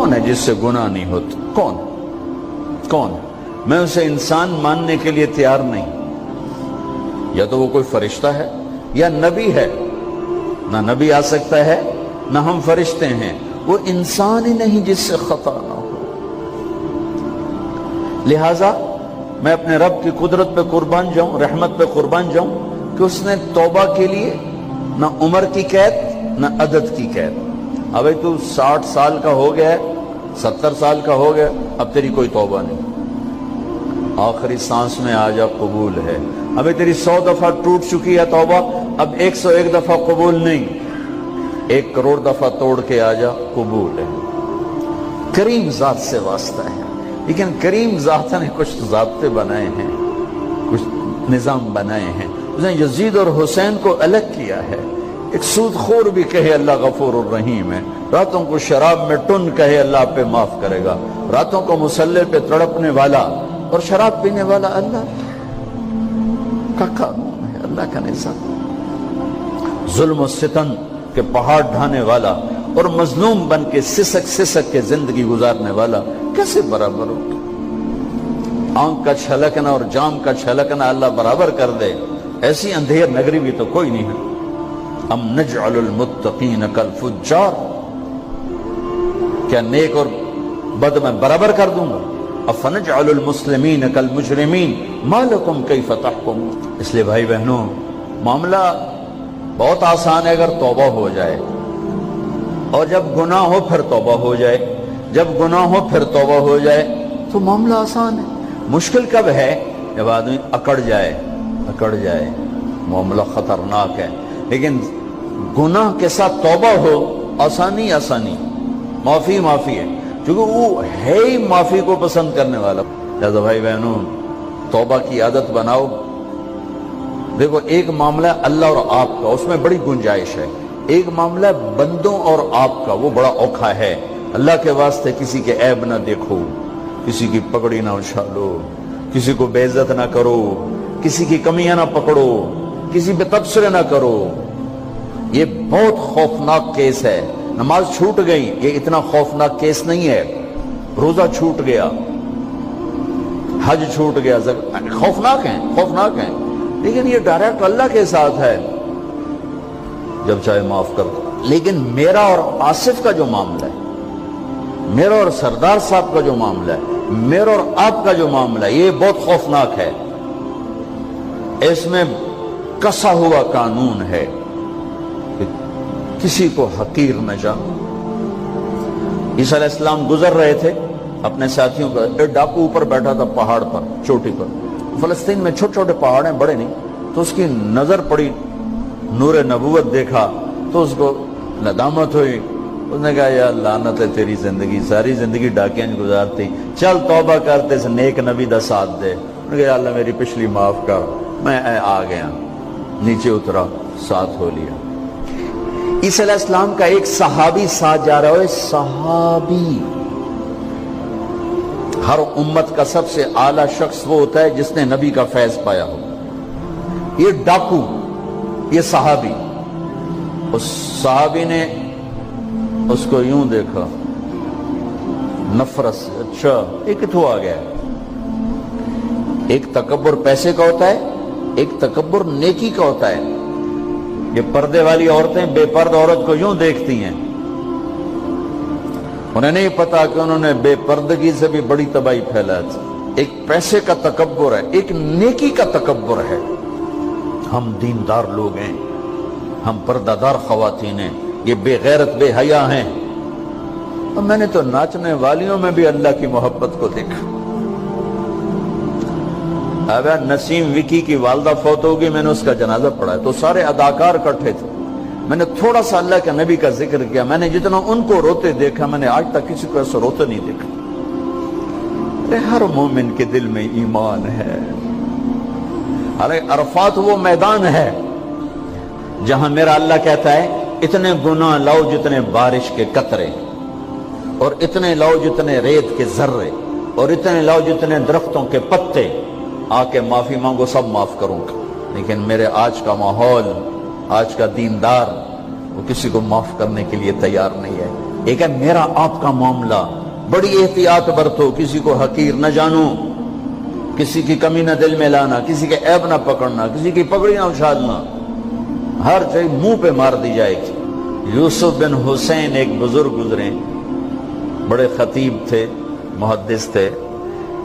کون ہے جس سے گناہ نہیں ہوتا؟ کون؟ میں اسے انسان ماننے کے لیے تیار نہیں. یا تو وہ کوئی فرشتہ ہے یا نبی ہے. نہ نبی آ سکتا ہے نہ ہم فرشتے ہیں. وہ انسان ہی نہیں جس سے خطا نہ ہو. لہذا میں اپنے رب کی قدرت پہ قربان جاؤں, رحمت پہ قربان جاؤں کہ اس نے توبہ کے لیے نہ عمر کی قید نہ عدد کی قید. ابھی تو 60 سال کا ہو گیا ہے, 70 سال کا ہو گیا, اب تیری کوئی توبہ نہیں. آخری سانس میں آ جا, قبول ہے. ابھی تیری 100 دفعہ ٹوٹ چکی ہے توبہ, اب 101 دفعہ قبول نہیں, 1 کروڑ دفعہ توڑ کے آ جا, قبول ہے. کریم ذات سے واسطہ ہے. لیکن کریم ذات نے کچھ ضابطے بنائے ہیں, کچھ نظام بنائے ہیں. اس نے یزید اور حسین کو الگ کیا ہے. ایک سود خور بھی کہے اللہ غفور الرحیم ہے, راتوں کو شراب میں ٹن کہے اللہ پہ معاف کرے گا, راتوں کو مصلی پہ تڑپنے والا اور شراب پینے والا اللہ کا قانون ہے, اللہ کا نظام. ظلم و ستم کے پہاڑ ڈھانے والا اور مظلوم بن کے سسک کے زندگی گزارنے والا کیسے برابر ہو؟ آنکھ کا چھلکنا اور جام کا چھلکنا اللہ برابر کر دے, ایسی اندھیر نگری بھی تو کوئی نہیں ہے. ام نجعل المتقین کالفجار, کیا نیک اور بد میں برابر کر دوں گا؟ افنجعل المسلمین کالمجرمین ما لکم کیف تحکمون. اس لیے بھائی بہنوں, معاملہ بہت آسان ہے اگر توبہ ہو جائے, اور جب گناہ ہو پھر توبہ ہو جائے, جب گناہ ہو پھر توبہ ہو جائے تو معاملہ آسان ہے. مشکل کب ہے؟ جب آدمی اکڑ جائے, معاملہ خطرناک ہے. لیکن گناہ کے ساتھ توبہ ہو, آسانی, معافی ہے, کیونکہ وہ ہے ہی معافی کو پسند کرنے والا. لہذا بھائی بہنوں, توبہ کی عادت بناؤ. دیکھو, ایک معاملہ اللہ اور آپ کا, اس میں بڑی گنجائش ہے. ایک معاملہ بندوں اور آپ کا, وہ بڑا اوکھا ہے. اللہ کے واسطے کسی کے عیب نہ دیکھو, کسی کی پگڑی نہ اچھالو, کسی کو بے عزت نہ کرو, کسی کی کمیاں نہ پکڑو, کسی پہ تبصرے نہ کرو. یہ بہت خوفناک کیس ہے. نماز چھوٹ گئی, یہ اتنا خوفناک کیس نہیں ہے. روزہ چھوٹ گیا, حج چھوٹ گیا, خوفناک ہیں, لیکن یہ ڈائریکٹ اللہ کے ساتھ ہے, جب چاہے معاف کر دو. لیکن میرا اور آصف کا جو معاملہ ہے, میرا اور سردار صاحب کا جو معاملہ ہے, میرا اور آپ کا جو معاملہ ہے, یہ بہت خوفناک ہے. اس میں کسا ہوا قانون ہے کہ کسی کو حقیر نہ جانو. عیسیٰ علیہ السلام گزر رہے تھے اپنے ساتھیوں کا, ایک ڈاکو اوپر بیٹھا تھا پہاڑ پر, چوٹی پر. فلسطین میں چھوٹے چھوٹے پہاڑ ہیں, بڑے نہیں. تو اس کی نظر پڑی, نور نبوت دیکھا تو اس کو ندامت ہوئی. اس نے کہا یا لعنت ہے تیری زندگی, ساری زندگی ڈاکیاں گزارتی, چل توبہ کرتے سے نیک نبی دا ساتھ دے. انہوں نے کہا یا اللہ میری پچھلی معاف کر. میں آ گیا, نیچے اترا, ساتھ ہو لیا. عیسیٰ علیہ السلام کا ایک صحابی ساتھ جا رہا ہے. صحابی, ہر امت کا سب سے اعلیٰ شخص وہ ہوتا ہے جس نے نبی کا فیض پایا ہو. یہ ڈاکو, یہ صحابی. اس صحابی نے اس کو یوں دیکھا نفرت سے, اچھا یہ کتوں آ گیا. ایک تکبر پیسے کا ہوتا ہے, ایک تکبر نیکی کا ہوتا ہے. یہ پردے والی عورتیں بے پرد عورت کو یوں دیکھتی ہیں, انہیں نہیں پتا کہ انہوں نے بے پردگی سے بھی بڑی تباہی پھیلا تھی. ایک پیسے کا تکبر ہے, ایک نیکی کا تکبر ہے. ہم دیندار لوگ ہیں, ہم پردہ دار خواتین ہیں, یہ بے غیرت بے حیا ہیں. اور میں نے تو ناچنے والیوں میں بھی اللہ کی محبت کو دیکھا. اب نسیم وکی کی والدہ فوت ہوگی, میں نے اس کا جنازہ پڑھا ہے, تو سارے اداکار اکٹھے تھے. میں نے تھوڑا سا اللہ کے نبی کا ذکر کیا. میں نے جتنا ان کو روتے دیکھا, میں نے آج تک کسی کو ایسا روتے نہیں دیکھا. ہر مومن کے دل میں ایمان ہے. عرفات وہ میدان ہے جہاں میرا اللہ کہتا ہے اتنے گناہ لاؤ جتنے بارش کے قطرے, اور اتنے لاؤ جتنے ریت کے ذرے, اور اتنے لاؤ جتنے درختوں کے پتے, آ کے معافی مانگو, سب معاف کروں گا. لیکن میرے آج کا ماحول, آج کا دیندار, وہ کسی کو معاف کرنے کے لیے تیار نہیں ہے. ایک ہے میرا آپ کا معاملہ، بڑی احتیاط برتو، کسی کو حقیر نہ جانو، کسی کی کمی نہ دل میں لانا، کسی کے عیب نہ پکڑنا، کسی کی پگڑی نہ اچھالنا، ہر چیز منہ پہ مار دی جائے گی۔ یوسف بن حسین ایک بزرگ گزرے، بڑے خطیب تھے، محدث تھے،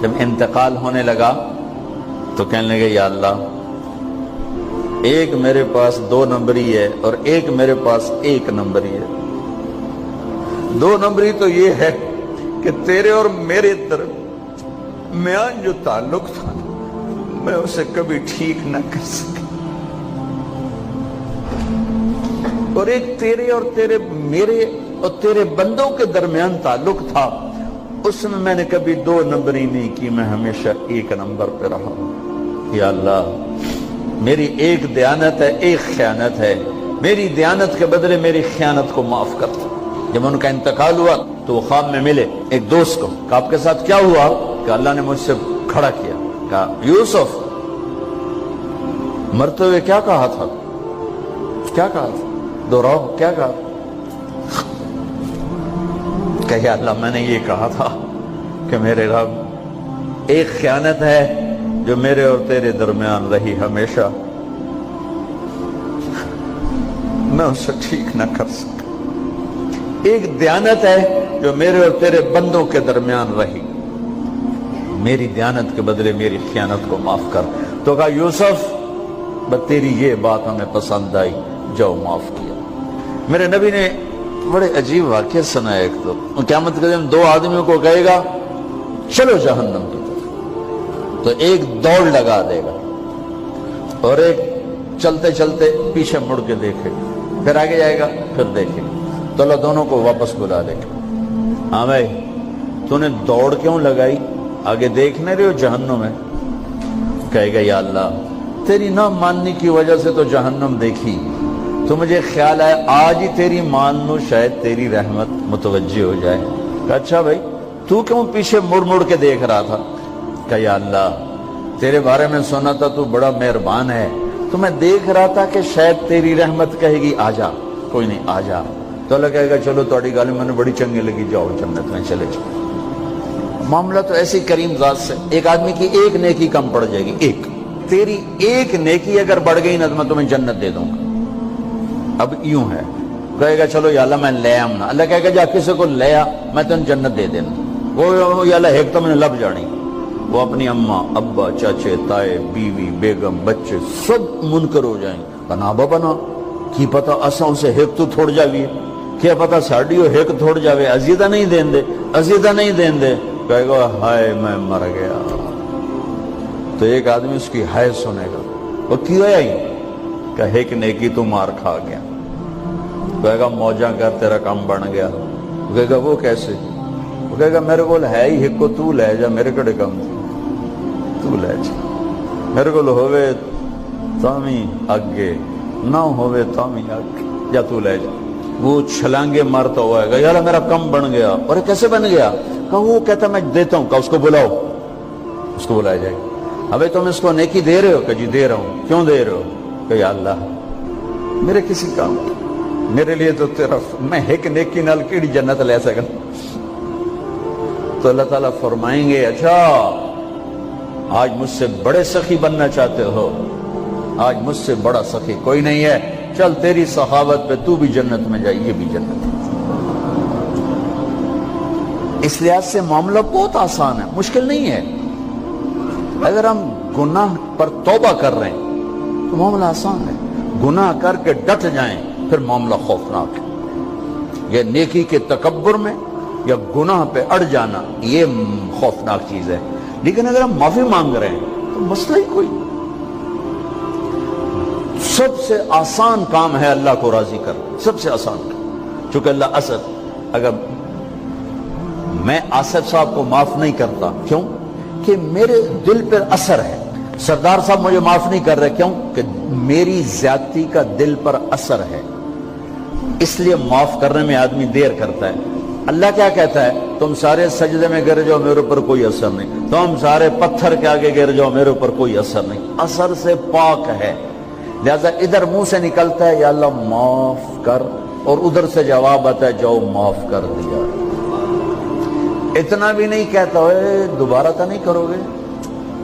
جب انتقال ہونے لگا تو کہنے لگے یا اللہ، ایک میرے پاس 2 نمبری ہے اور ایک میرے پاس 1 نمبری ہے۔ 2 نمبری تو یہ ہے کہ تیرے اور میرے درمیان جو تعلق تھا میں اسے کبھی ٹھیک نہ کر سکا، اور ایک تیرے اور میرے اور تیرے بندوں کے درمیان تعلق تھا، اس میں نے کبھی 2 نمبری نہیں کی، میں ہمیشہ 1 نمبر پہ رہا۔ یا اللہ، میری ایک دیانت ہے، ایک خیانت ہے، میری دیانت کے بدلے میری خیانت کو معاف کر دو۔ جب ان کا انتقال ہوا تو وہ خواب میں ملے ایک دوست کو، کہ آپ کے ساتھ کیا ہوا؟ کہ اللہ نے مجھ سے کھڑا کیا، کہا یوسف مرتے ہوئے کیا کہا تھا؟ کیا کہا تھا؟ دوہراؤ، کیا کہا؟ کہ یا اللہ، میں نے یہ کہا تھا کہ میرے رب، ایک خیانت ہے جو میرے اور تیرے درمیان رہی ہمیشہ، میں اسے ٹھیک نہ کر سکا، ایک دیانت ہے جو میرے اور تیرے بندوں کے درمیان رہی، میری دیانت کے بدلے میری خیانت کو معاف کر۔ تو کہا یوسف، بس تیری یہ بات ہمیں پسند آئی، جاؤ معاف کیا۔ میرے نبی نے بڑے عجیب واقعہ سنا ہے۔ ایک تو قیامت کے دن 2 آدمیوں کو کہے گا چلو جہنم کی طرف، تو ایک دوڑ لگا دے گا اور ایک چلتے چلتے پیچھے مڑ کے دیکھے، پھر آگے جائے گا، پھر دیکھے، تو اللہ دونوں کو واپس بلا لے گا۔ ہاں بھائی، تو نے دوڑ کیوں لگائی؟ آگے دیکھنے رہے ہو جہنم ہے؟ کہے گا یا اللہ، تیری نہ ماننے کی وجہ سے تو جہنم دیکھی، تو مجھے خیال آیا آج ہی تیری مان لوں، شاید تیری رحمت متوجہ ہو جائے۔ کہا اچھا بھائی، تو کیوں پیچھے مڑ مڑ کے دیکھ رہا تھا؟ کہ یا اللہ، تیرے بارے میں سنا تھا تو بڑا مہربان ہے، تو میں دیکھ رہا تھا کہ شاید تیری رحمت کہے گی آ جا۔ کوئی نہیں، آ جا۔ تو اللہ کہے گا چلو تھوڑی گل میں نے بڑی چنگی لگی، جاؤ جنت میں چلے جاؤ۔ معاملہ تو ایسی کریم ذات سے، ایک آدمی کی ایک نیکی کم پڑ جائے گی، ایک تیری ایک نیکی اگر بڑھ گئی نا تو میں تمہیں جنت دے دوں گا۔ اب یوں ہے، کہے گا چلو یا اللہ میں لے آم نا، اللہ کہے گا جا کسی کو لے آ، میں تمہیں جنت دے دینا۔ وہ یا اللہ ایک تو میں نے لب جانی، وہ اپنی اماں ابا چاچے تائے بیوی بیگم بچے سب منکر ہو جائیں، بنا بنا کی پتہ اساں اسے ایک تو تھوڑ جاویے، کیا پتہ ساڑی ہو ایک تھوڑ جاوے، عزیدہ نہیں دین دے، عزیدہ نہیں دین دے۔ کہے گا ہائے میں مر گیا۔ تو ایک آدمی اس کی ہائے سنے گا، وہ کیوں آئی؟ کہ ایک نیکی تو مار کھا گیا۔ کہے گا موجاں کر تیرا کام بن گیا۔ کہے گا وہ کیسے؟ وہ کہے گا میرے کو ہے ہی ایک کو، تو لے جا، میرے کڑے کم تو لے جا، میرے کو ہوئے تامی آگے نہ ہوئے تامی آگے، جا تو لے جا۔ وہ چھلانگے مارتا ہوا ہے، یا اللہ میرا کم بن گیا۔ اور کیسے بن گیا؟ کہ وہ کہتا میں دیتا ہوں، کہ اس کو بلاؤ، اس کو بلایا جائے گا۔ ابھی تم اس کو نیکی دے رہے ہو؟ کہ جی دے رہا ہوں۔ کیوں دے رہے ہو؟ کہ یا اللہ میرے کسی کام کی، میرے لیے تو تیرا، میں ایک نیکی نال کیڑی جنت لے سکا۔ تو اللہ تعالیٰ فرمائیں گے اچھا آج مجھ سے بڑے سخی بننا چاہتے ہو؟ آج مجھ سے بڑا سخی کوئی نہیں ہے، چل تیری سخاوت پہ تو بھی جنت میں جائے، یہ بھی جنت ہے۔ اس لحاظ سے معاملہ بہت آسان ہے، مشکل نہیں ہے۔ اگر ہم گناہ پر توبہ کر رہے ہیں تو معاملہ آسان ہے، گناہ کر کے ڈٹ جائیں پھر معاملہ خوفناک ہے۔ یہ نیکی کے تکبر میں یا گناہ پہ اڑ جانا یہ خوفناک چیز ہے۔ لیکن اگر ہم معافی مانگ رہے ہیں تو مسئلہ ہی کوئی، سب سے آسان کام ہے اللہ کو راضی کرنا، سب سے آسان کام۔ چونکہ اللہ اسد، اگر میں آصف صاحب کو معاف نہیں کرتا، کیوں کہ میرے دل پر اثر ہے، سردار صاحب مجھے معاف نہیں کر رہے، کیوں کہ میری زیادتی کا دل پر اثر ہے، اس لیے معاف کرنے میں آدمی دیر کرتا ہے۔ اللہ کیا کہتا ہے؟ تم سارے سجدے میں گر جاؤ، میرے اوپر کوئی اثر نہیں، تم سارے پتھر کے آگے گر جاؤ، میرے اوپر کوئی اثر نہیں، اثر سے پاک ہے۔ لہذا ادھر منہ سے نکلتا ہے یا اللہ معاف کر، اور ادھر سے جواب آتا ہے جاؤ معاف کر دیا. اتنا بھی نہیں کہتا ہوئے دوبارہ تو نہیں کرو گے,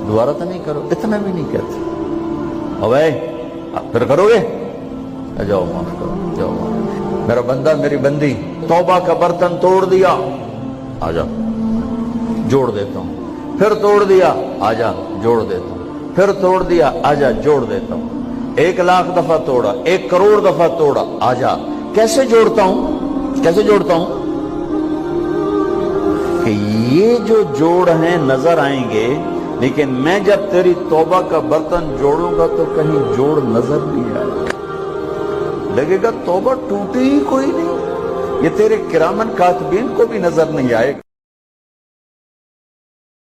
دوبارہ تو نہیں کرو, اتنا بھی نہیں کہتا اوے پھر کرو گے, جاؤ معاف کرو, جاؤ معاف. میرا بندہ میری بندی توبہ کا برتن توڑ دیا, آ جا جوڑ دیتا ہوں, پھر توڑ دیا, آ جا جوڑ دیتا ہوں, پھر توڑ دیا, آ جا جوڑ دیتا ہوں, 1,00,000 دفعہ توڑا, 1 کروڑ دفعہ توڑا, آ جا. کیسے جوڑتا ہوں, کیسے جوڑتا ہوں کہ یہ جو جوڑ ہیں نظر آئیں گے, لیکن میں جب تیری توبہ کا برتن جوڑوں گا تو کہیں جوڑ نظر نہیں آئے گا, لگے گا توبہ ٹوٹی ہی کوئی نہیں, یہ تیرے کرامن کاتبین کو بھی نظر نہیں آئے گا.